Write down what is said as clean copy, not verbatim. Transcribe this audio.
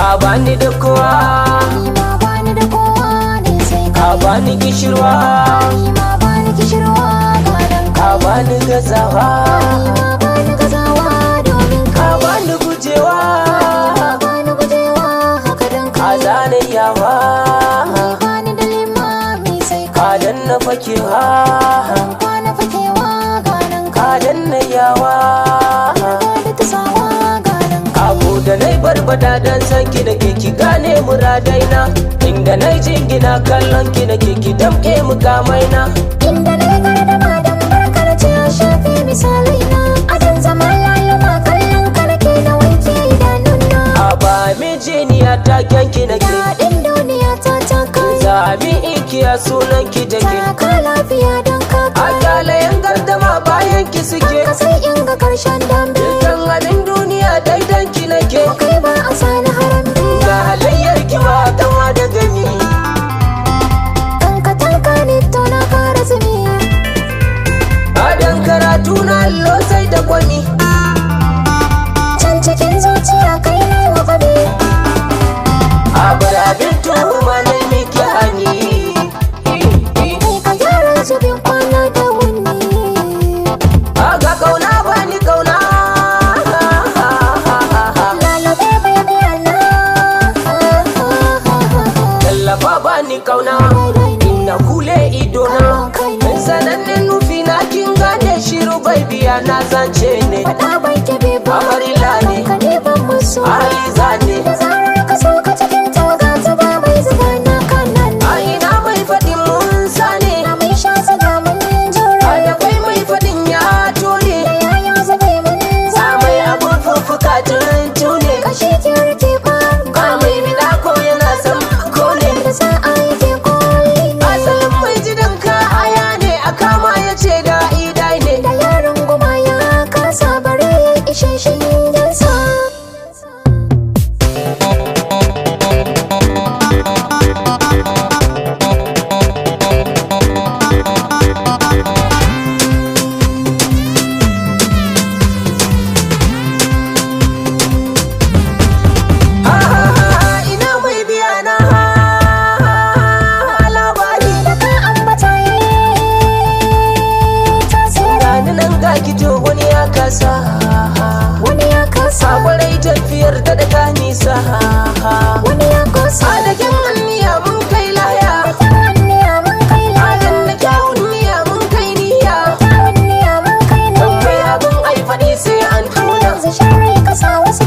ka bani da kowa, ni ma bani da kowa ne sai ka bani kishirwa, ni ma bani kishirwa gadan ka bani gazawa, ni ma bani gazawa domin ka bani gujewa, bani gujewa haka dan ka zane yawa, bani da limami sai ka danna fakewa, kwana fakewa gadan ka danna yawa. da tasawa gadan Abu da nai barbada dan san ki da ke ki gane muradaina, inda nai jingina kallon ki da ke ki damke mukamaina. inda na gardama dan barkar ce ya shafe misalai na adan zama laluma kallon ka nake na wanke idanuna A ba mijiniya ta kyanki na ke, daɗin duniya ta ta kai zami ikiya sunan ki da ke. ka lafiya don ka A kyalayen gardama bayan ki suke, ka sai in ga karshen dambe dukkan abin duniya daidan ki na ke. kai ba a sani harambe Ga halayyar ki ba kama da gani, kanka tanka ne to na kara zumi adan karatu na allo sai da kwani. can cikin zuciya kai ne wa faɗi A bar abin tuhuma na miki hani. kai ka gyara zubin kwana da wuni Aga kauna bani kauna, lalabe baby ana tallafa bani kauna, inna kule idona. Sanannen nufi na kin gane shiru bai biya na zance ne, faɗa bai kebe ba amarila ne, ka ne ban musu aliza ne. da zarar ka so ka cikin tawaga ta ba mai zuba na kanan A ina mai faɗin mun sane, na mai sha zaga mun jure a da kai mai faɗin ya tone. da yaya zabe mun Sa mai abun fuffuka tuntune, kashe kirki ba ka mai bida ko yana san kone. da za a yi ke koli Asalin mai jidan ka aya ne, a kama ya ce da idai ne. da yaron goma ya kasa bare ishe shi yansa Ina mai biya na labari, da ka ambata yi tasiri gani nan ga kito wani ya kasa. wani ya kasa Sakwarai tafiyar da daga nisa, wani ya kasa adakin anniya mun kai laya, tawanniya mun kai adan da kyawun niya mun kai niyya. tawanniya mun kai Don mai abin ai faɗi sai an tuna, yanzu shari kasa wasu